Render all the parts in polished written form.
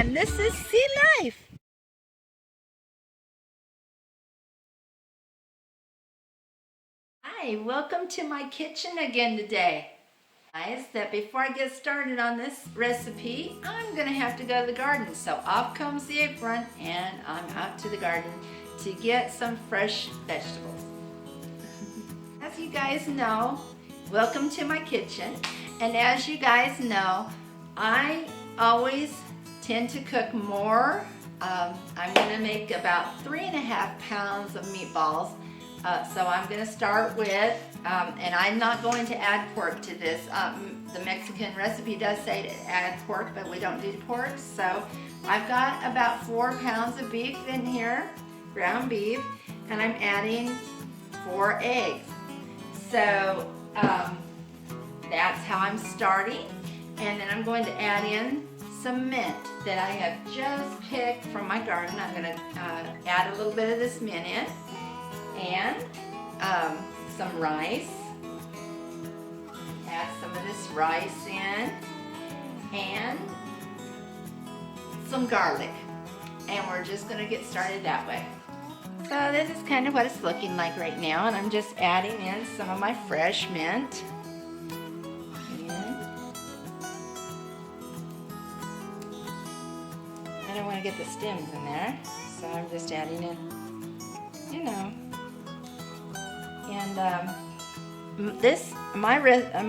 and this is Sea Life. Hi, welcome to my kitchen again today. Guys, that before I get started on this recipe, I'm gonna have to go to the garden. So off comes the apron and I'm out to the garden to get some fresh vegetables. As you guys know, welcome to my kitchen. And as you guys know, I always tend to cook more. I'm gonna make about 3.5 pounds of meatballs. So I'm gonna start with, and I'm not going to add pork to this. The Mexican recipe does say to add pork, but we don't do pork. So I've got about 4 pounds of beef in here, ground beef, and I'm adding 4 eggs. So that's how I'm starting. And then I'm going to add in some mint that I have just picked from my garden. I'm gonna add a little bit of this mint in. And some rice. Add some of this rice in. And some garlic. And we're just going to get started that way. So this is kind of what it's looking like right now. And I'm just adding in some of my fresh mint. I don't want to get the stems in there. So I'm just adding in, you know. And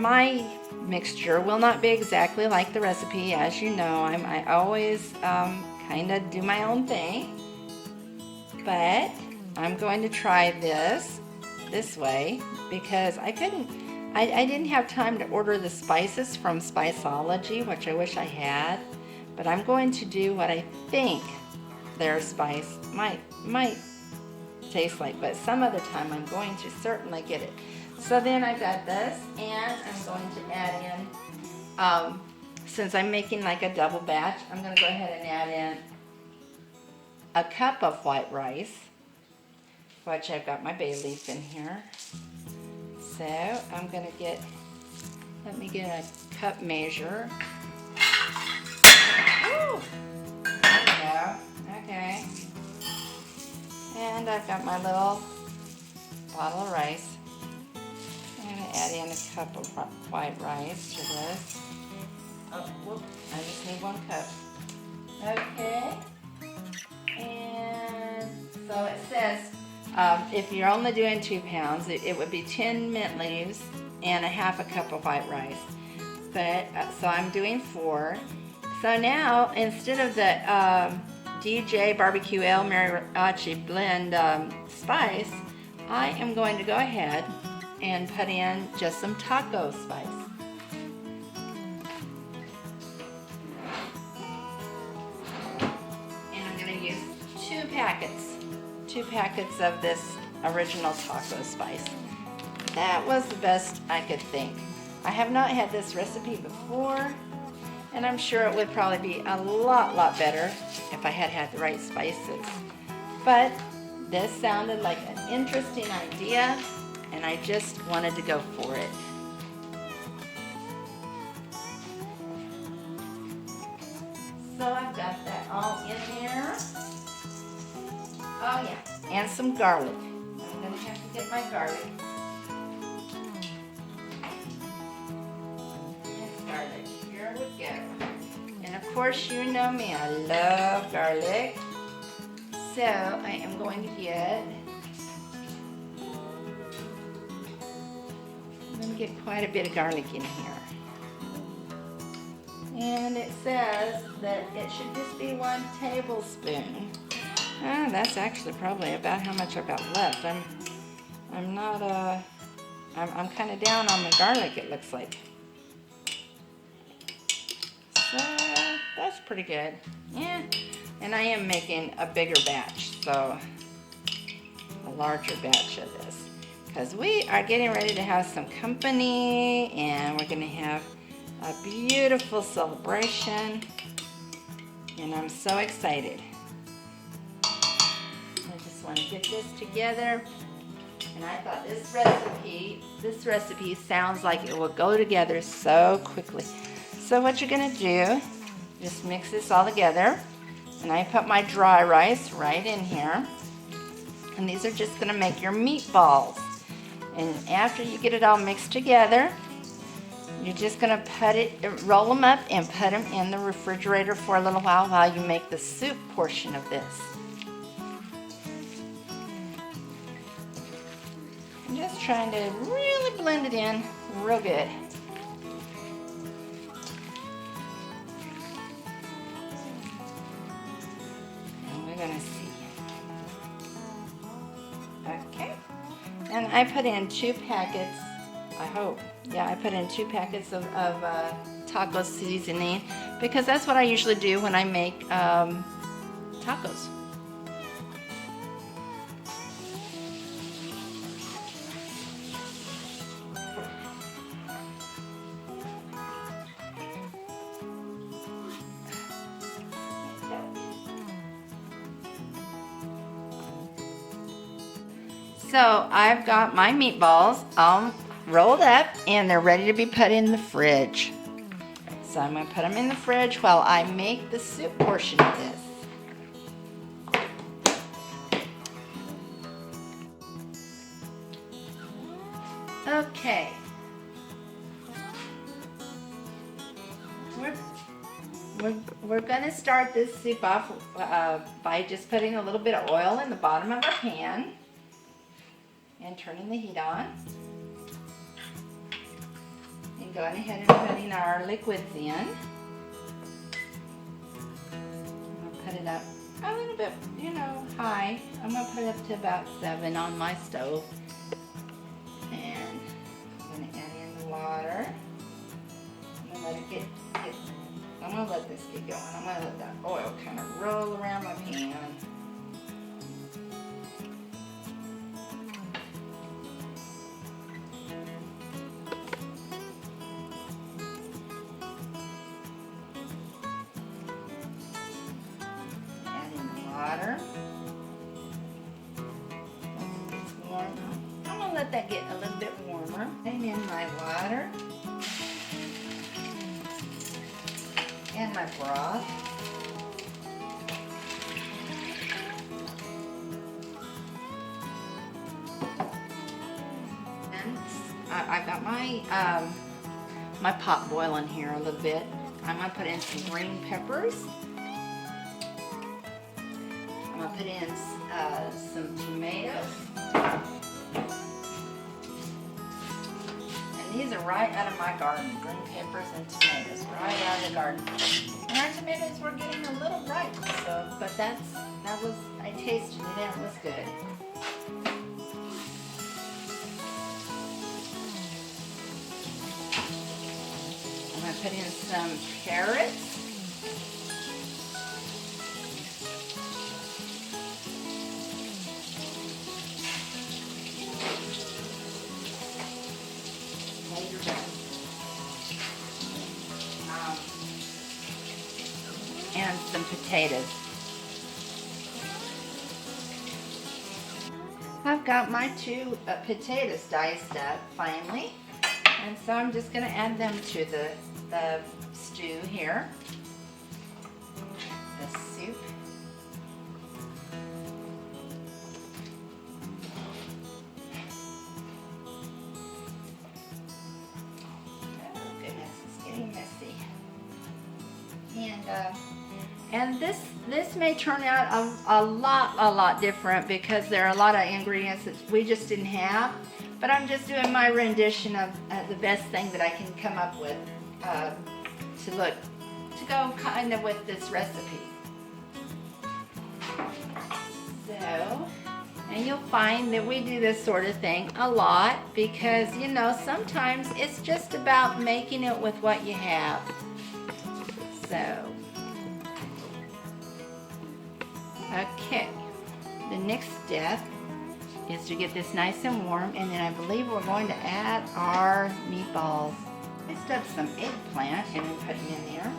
my mixture will not be exactly like the recipe. As you know, I always kind of do my own thing. But I'm going to try this way because I didn't have time to order the spices from Spiceology, which I wish I had. But I'm going to do what I think their spice might taste like, but some other time I'm going to certainly get it. So then I've got this, and I'm going to add in, since I'm making like a double batch, I'm going to go ahead and add in a cup of white rice, which I've got my bay leaf in here. So I'm going to let me get a cup measure. Woo! There we go. Okay. And I've got my little bottle of rice. I'm going to add in a cup of white rice to this. Oh, whoop, I just need 1 cup. Okay. And so it says, if you're only doing 2 pounds, it would be 10 mint leaves and 1/2 cup of white rice. But, so I'm doing 4. So now, instead of the DJ BBQ Mariachi blend spice, I am going to go ahead and put in just some taco spice. And I'm going to use 2 packets of this original taco spice. That was the best I could think. I have not had this recipe before, and I'm sure it would probably be a lot better if I had the right spices. But this sounded like an interesting idea, and I just wanted to go for it. So I've got that all in there. Oh yeah, and some garlic. I'm gonna have to get my garlic. Garlic. Here we go. And of course, you know me, I love garlic. So I am going to get, quite a bit of garlic in here. And it says that it should just be 1 tablespoon. That's actually probably about how much I've got left. I'm kind of down on the garlic, it looks like. So that's pretty good. Yeah, and I am making a bigger batch, so a larger batch of this, because we are getting ready to have some company, and we're going to have a beautiful celebration, and I'm so excited. I just want to get this together, and I thought this recipe sounds like it will go together so quickly. So what you're going to do Just mix this all together. And I put my dry rice right in here. And these are just gonna make your meatballs. And after you get it all mixed together, you're just gonna roll them up and put them in the refrigerator for a little while you make the soup portion of this. I'm just trying to really blend it in real good. And we're gonna see. Okay. And I put in 2 packets, I hope. Yeah, I put in 2 packets of taco seasoning because that's what I usually do when I make tacos. So I've got my meatballs all rolled up and they're ready to be put in the fridge. So I'm going to put them in the fridge while I make the soup portion of this. Okay. We're going to start this soup off by just putting a little bit of oil in the bottom of our pan and turning the heat on. And going ahead and putting our liquids in. I'm going to put it up a little bit, high. I'm going to put it up to about 7 on my stove. And I'm going to add in the water. I'm going to I'm going to let this get going. I'm going to let that oil kind of roll around my pan. Water. Once it gets warm, I'm going to let that get a little bit warmer. And in my water and my broth. And I've got my my pot boiling here a little bit. I'm going to put in some green peppers. I'm going to put in some tomatoes. And these are right out of my garden. Green peppers and tomatoes, right out of the garden. And our tomatoes were getting a little ripe, but I tasted it and it was good. I'm going to put in some carrots. And some potatoes. I've got my 2 potatoes diced up finally, and so I'm just going to add them to the stew here, the soup. Oh goodness, it's getting messy. And this may turn out a lot different because there are a lot of ingredients that we just didn't have. But I'm just doing my rendition of the best thing that I can come up with to go kind of with this recipe. So, and you'll find that we do this sort of thing a lot because, sometimes it's just about making it with what you have. So, okay, the next step is to get this nice and warm, and then I believe we're going to add our meatballs. I stuffed some eggplant and then put them in there.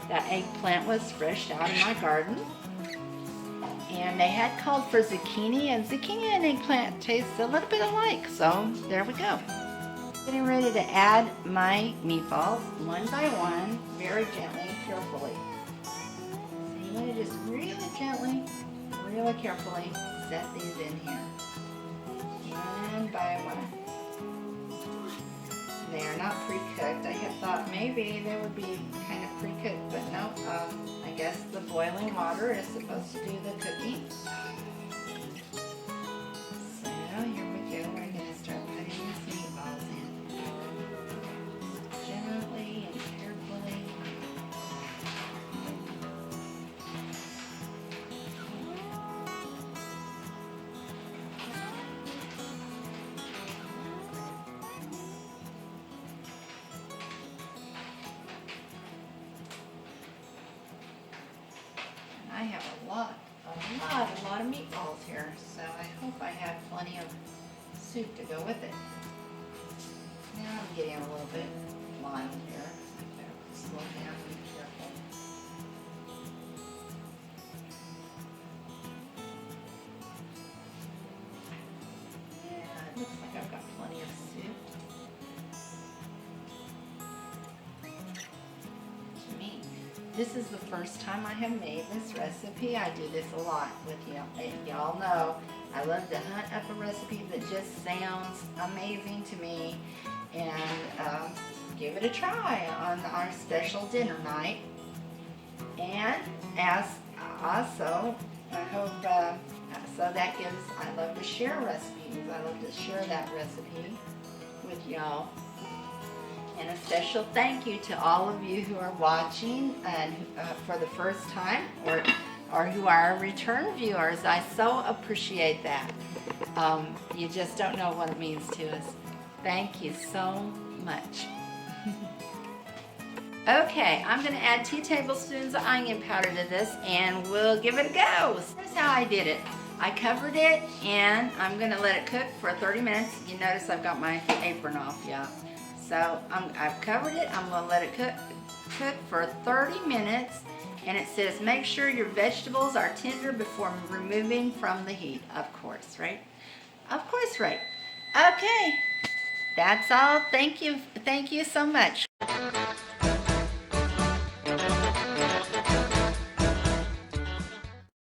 That eggplant was fresh out of my garden, and they had called for zucchini, and zucchini and eggplant taste a little bit alike, so there we go. Getting ready to add my meatballs one by one, very gently and carefully. I'm going to just really gently, really carefully set these in here. One by one. They are not pre-cooked. I had thought maybe they would be kind of pre-cooked, but no. I guess the boiling water is supposed to do the cooking. So here we go. We're going to start putting these meatballs in. Gently and carefully. I have a lot of meatballs here, so I hope I have plenty of soup to go with it. Now I'm getting a little bit wild here. I better slow down and be careful. Yeah, it looks like I've got plenty of soup. This is the first time I have made this recipe. I do this a lot with you. Y'all know I love to hunt up a recipe that just sounds amazing to me and give it a try on our special dinner night. And as also, I hope, so that gives, I love to share recipes. I love to share that recipe with y'all. And a special thank you to all of you who are watching and for the first time or who are return viewers. I so appreciate that. You just don't know what it means to us. Thank you so much. Okay, I'm going to add 2 tablespoons of onion powder to this and we'll give it a go. Here's how I did it. I covered it and I'm going to let it cook for 30 minutes. You notice I've got my apron off, yeah. So I've covered it. I'm going to let it cook for 30 minutes. And it says make sure your vegetables are tender before removing from the heat. Of course, right? Of course, right. Okay. That's all. Thank you. Thank you so much.